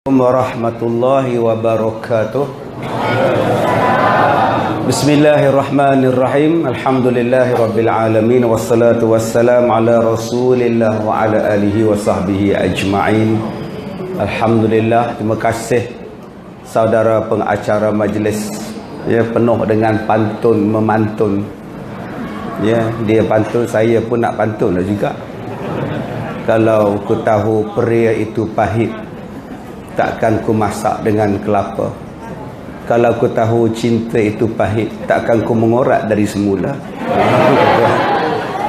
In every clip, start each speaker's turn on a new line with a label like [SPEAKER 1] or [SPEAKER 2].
[SPEAKER 1] Warahmatullahi wabarakatuh. Bismillahirrahmanirrahim. Alhamdulillahi rabbil alamin. Wassalatu wassalam ala rasulillah wa ala alihi wa sahbihi ajma'in. Alhamdulillah. Terima kasih saudara pengacara majlis, ya, penuh dengan pantun memantun. Ya, dia pantun, saya pun nak pantun lah juga. Kalau ku tahu pria itu pahit, takkan ku masak dengan kelapa. Kalau ku tahu cinta itu pahit, takkan ku mengorak dari semula.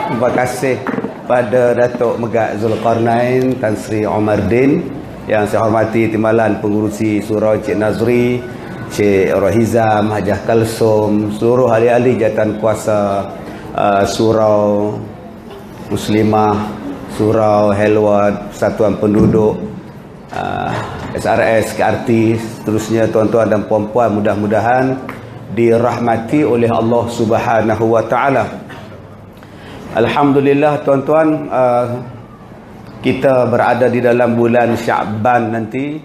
[SPEAKER 1] Terima kasih pada Datuk Megat Zulkarnain Tan Sri Omardin, yang saya hormati Timbalan Pengurusi Surau Cik Nazri, Cik Rohizam, Hajah Kalsum, seluruh ahli-ahli jawatan kuasa Surau Muslimah, Surau Helwat, Persatuan Penduduk, SRS, KRT, seterusnya, tuan-tuan dan puan-puan, mudah-mudahan dirahmati oleh Allah Subhanahu wa taala. Alhamdulillah tuan-tuan, kita berada di dalam bulan Sya'ban nanti.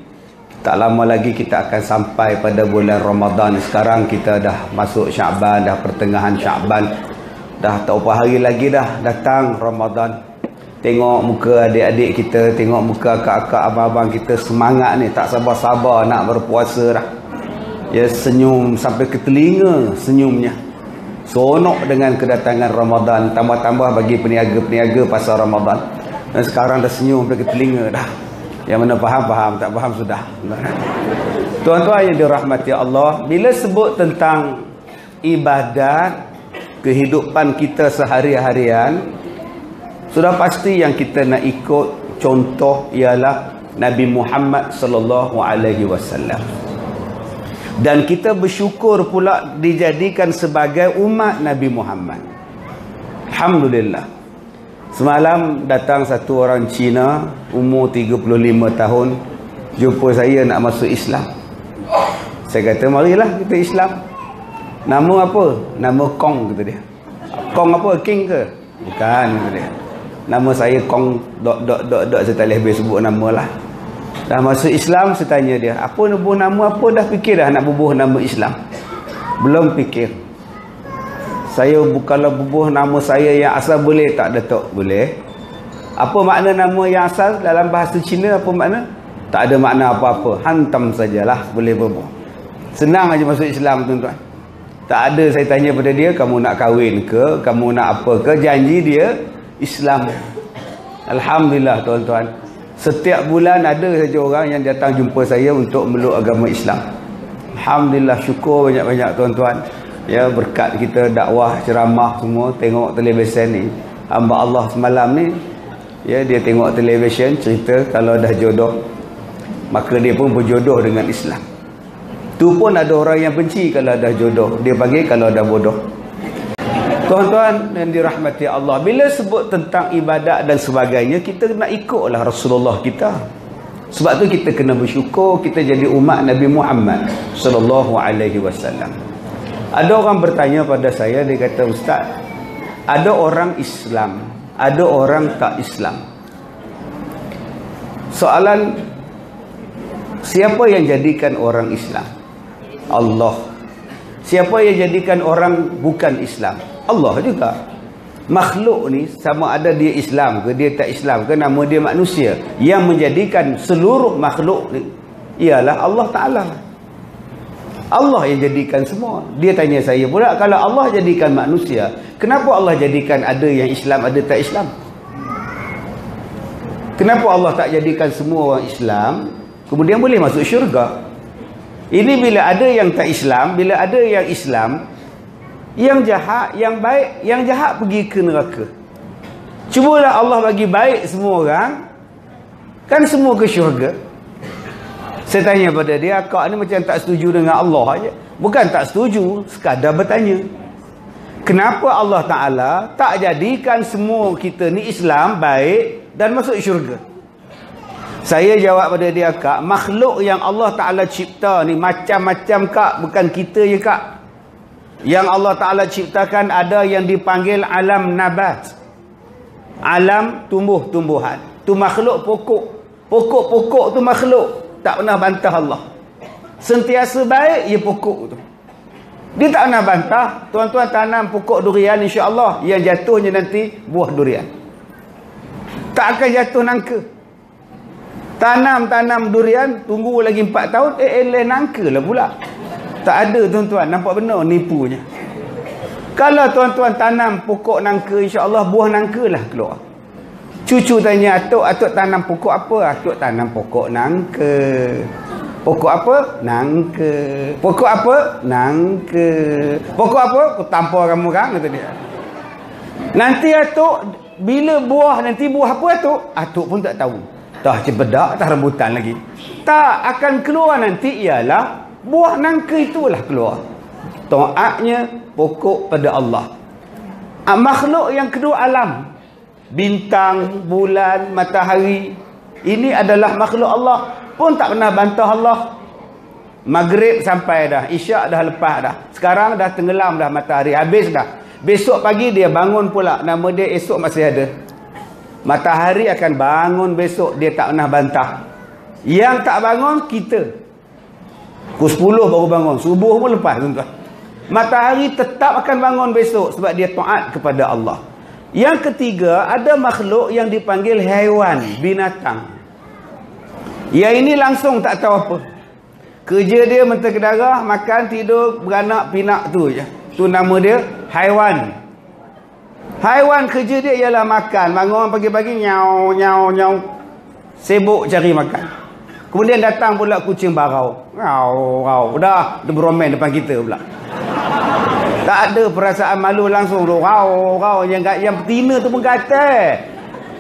[SPEAKER 1] Tak lama lagi kita akan sampai pada bulan Ramadan. Sekarang kita dah masuk Sya'ban, dah pertengahan Sya'ban. Dah tak berapa hari lagi dah datang Ramadan. Tengok muka adik-adik kita, tengok muka akak-akak, abang-abang kita semangat ni, tak sabar-sabar nak berpuasa dah. Ya, senyum sampai ke telinga senyumnya. Seronok dengan kedatangan Ramadan, tambah-tambah bagi peniaga-peniaga pasal Ramadan. Dan sekarang dah senyum sampai ke telinga dah. Yang mana faham-faham, tak faham sudah. Tuan-tuan yang dirahmati Allah, bila sebut tentang ibadat, kehidupan kita sehari-harian, sudah pasti yang kita nak ikut contoh ialah Nabi Muhammad sallallahu alaihi wasallam. Dan kita bersyukur pula dijadikan sebagai umat Nabi Muhammad. Alhamdulillah. Semalam datang satu orang Cina, umur 35 tahun, jumpa saya nak masuk Islam. Saya kata, marilah kita Islam. Nama apa? Nama Kong, kata dia. Kong apa? King ke? Bukan, kata dia. Nama saya Kong ... Saya tak boleh habis sebut nama lah. Dah masuk Islam, saya tanya dia, apa bubuh nama apa? Dah fikir dah nak bubuh nama Islam? Belum fikir. Saya kalau bubuh nama saya yang asal boleh tak, Datuk? Boleh. Apa makna nama yang asal dalam bahasa Cina? Apa makna? Tak ada makna apa-apa, hantam sajalah, boleh bubuh. Senang aja masuk Islam, tuan-tuan. Tak ada saya tanya pada dia, kamu nak kahwin ke, kamu nak apa ke, janji dia Islam. Alhamdulillah tuan-tuan, setiap bulan ada saja orang yang datang jumpa saya untuk meluk agama Islam. Alhamdulillah, syukur banyak-banyak tuan-tuan. Ya, berkat kita dakwah, ceramah semua, tengok televisyen ni. Hamba Allah semalam ni, ya, dia tengok televisyen, cerita kalau dah jodoh, maka dia pun berjodoh dengan Islam. Tu pun ada orang yang benci kalau dah jodoh, dia panggil kalau dah bodoh. Tuan-tuan yang dirahmati Allah, bila sebut tentang ibadat dan sebagainya, kita nak ikutlah Rasulullah kita. Sebab tu kita kena bersyukur kita jadi umat Nabi Muhammad sallallahu alaihi wasallam. Ada orang bertanya pada saya, dia kata, Ustaz, ada orang Islam, ada orang tak Islam. Soalan, siapa yang jadikan orang Islam? Allah. Siapa yang jadikan orang bukan Islam? Allah juga. Makhluk ni, sama ada dia Islam ke dia tak Islam ke, nama dia manusia. Yang menjadikan seluruh makhluk ni ialah Allah Ta'ala. Allah yang jadikan semua. Dia tanya saya pula, kalau Allah jadikan manusia, kenapa Allah jadikan ada yang Islam, ada tak Islam? Kenapa Allah tak jadikan semua orang Islam kemudian boleh masuk syurga? Ini bila ada yang tak Islam, bila ada yang Islam, yang jahat, yang baik, yang jahat pergi ke neraka. Cubalah Allah bagi baik semua orang, kan semua ke syurga. Saya tanya pada dia, akak ni macam tak setuju dengan Allah aja. Bukan tak setuju, sekadar bertanya, kenapa Allah Ta'ala tak jadikan semua kita ni Islam, baik dan masuk syurga? Saya jawab pada dia, kak, makhluk yang Allah Ta'ala cipta ni macam-macam, kak. Bukan kita je, kak. Yang Allah Ta'ala ciptakan ada yang dipanggil alam nabat, alam tumbuh-tumbuhan. Tu makhluk pokok. Pokok-pokok tu makhluk. tak pernah bantah Allah. Sentiasa baik ia pokok tu. Dia tak pernah bantah. Tuan-tuan tanam pokok durian, insya-Allah yang jatuhnya nanti buah durian. Tak akan jatuh nangka. Tanam durian, tunggu lagi 4 tahun, eleh nangka lah pula. Tak ada tuan-tuan, nampak benar nipunya. Kalau tuan-tuan tanam pokok nangka, insya-Allah buah nangka lah keluar. Cucu tanya, atuk tanam pokok apa? Atuk tanam pokok nangka. Pokok apa? Nangka. Pokok apa? Nangka. Pokok apa? Aku tampar kamu kan, kata dia. Nanti atuk, bila buah, nanti buah apa atuk? Atuk pun tak tahu. Dah cepedak, tak rambutan lagi. Tak akan keluar nanti ialah buah nangka itulah keluar. Taatnya pokok pada Allah. Makhluk yang kedua alam. Bintang, bulan, matahari. Ini adalah makhluk Allah. Pun tak pernah bantah Allah. Maghrib sampai dah. Isyak dah lepas dah. Sekarang dah tenggelam dah matahari. Habis dah. Besok pagi dia bangun pula. Nama dia esok masih ada. Matahari akan bangun besok. Dia tak pernah bantah. Yang tak bangun kita. Pukul 10 baru bangun. Subuh pun lepas tuan-tuan. Matahari tetap akan bangun besok. Sebab dia taat kepada Allah. Yang ketiga, ada makhluk yang dipanggil haiwan, binatang. Yang ini langsung tak tahu apa. Kerja dia mentah ke darah, makan, tidur, beranak, pinak tu je. Tu nama dia haiwan. Haiwan kerja dia ialah makan. Bangun pagi-pagi, nyau, nyau, nyau. Sibuk cari makan. Kemudian datang pula kucing barau. Rau, rau. Dah, dia beromen depan kita pula. Tak ada perasaan malu langsung tu. Rau, rau. Yang betina tu pun kata.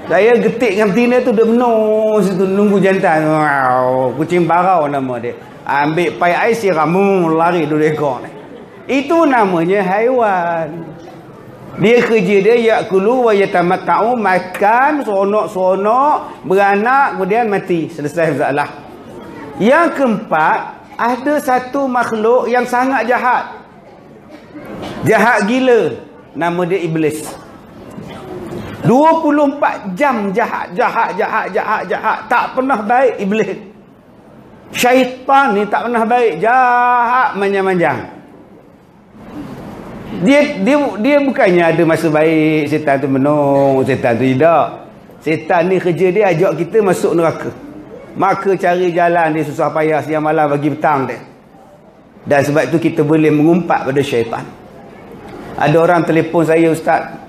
[SPEAKER 1] Saya getik dengan betina tu, dia menung situ nunggu jantan. Rau. Kucing barau nama dia. Ambil pai air siram, lari 2 ekor ni. Itu namanya haiwan. Dia kerja dia yakulu wa yatamatta'u, makan, seronok-seronok, beranak, kemudian mati. Selesai masalah. Yang keempat, ada satu makhluk yang sangat jahat. Jahat gila. Nama dia iblis. 24 jam jahat. Tak pernah baik iblis. Syaitan ni tak pernah baik. Jahat manjang-manjang. Dia bukannya ada masa baik. Setan tu menung, setan tu tidak. Setan ni kerja dia ajak kita masuk neraka. Maka cari jalan dia susah payah siang malam bagi petang dia. Dan sebab itu kita boleh mengumpat pada syaitan. Ada orang telefon saya, ustaz,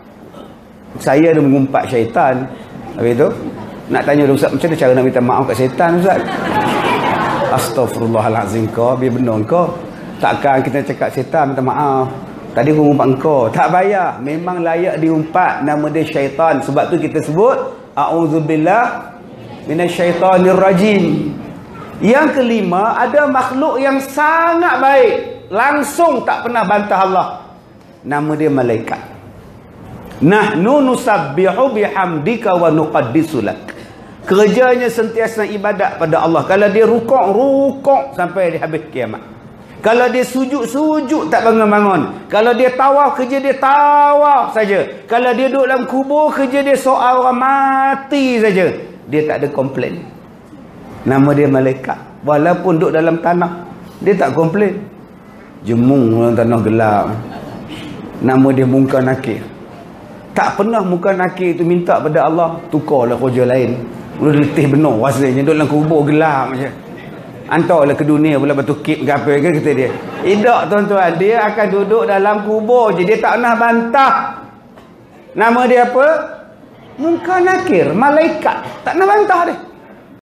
[SPEAKER 1] saya ada mengumpat syaitan. Habis tu nak tanya dia, ustaz, macam mana cara nak minta maaf kat syaitan, ustaz? Astaghfirullahalazim, kau biar benar kau. Takkan kita cakap syaitan minta maaf, tadi aku umpat engkau. Tak payah. Memang layak diumpat. Nama dia syaitan. Sebab tu kita sebut a'udzubillah minasyaitonir rajim. Yang kelima, ada makhluk yang sangat baik. Langsung tak pernah bantah Allah. Nama dia malaikat. Nahnu nusabbihu bihamdika wa nuqaddisu lak. Kerjanya sentiasa ibadat pada Allah. Kalau dia rukuk sampai dia habis kiamat. Kalau dia sujud tak bangun-bangun. Kalau dia tawaf, kerja dia tawaf saja. Kalau dia duduk dalam kubur, kerja dia soal orang mati saja. Dia tak ada komplain. Nama dia malaikat. Walaupun duduk dalam tanah, dia tak komplain. Jemung dalam tanah gelap. Nama dia Munkar Nakir. Tak pernah Munkar Nakir itu minta pada Allah, tukarlah kerja lain. Udah letih benar rasanya duduk dalam kubur gelap macam. Hantarlah ke dunia pula batu kip ke apa ke, kata dia. Tidak tuan-tuan, dia akan duduk dalam kubur je. Dia tak pernah bantah. Nama dia apa? Munkar Nakir, malaikat. Tak nak bantah dia.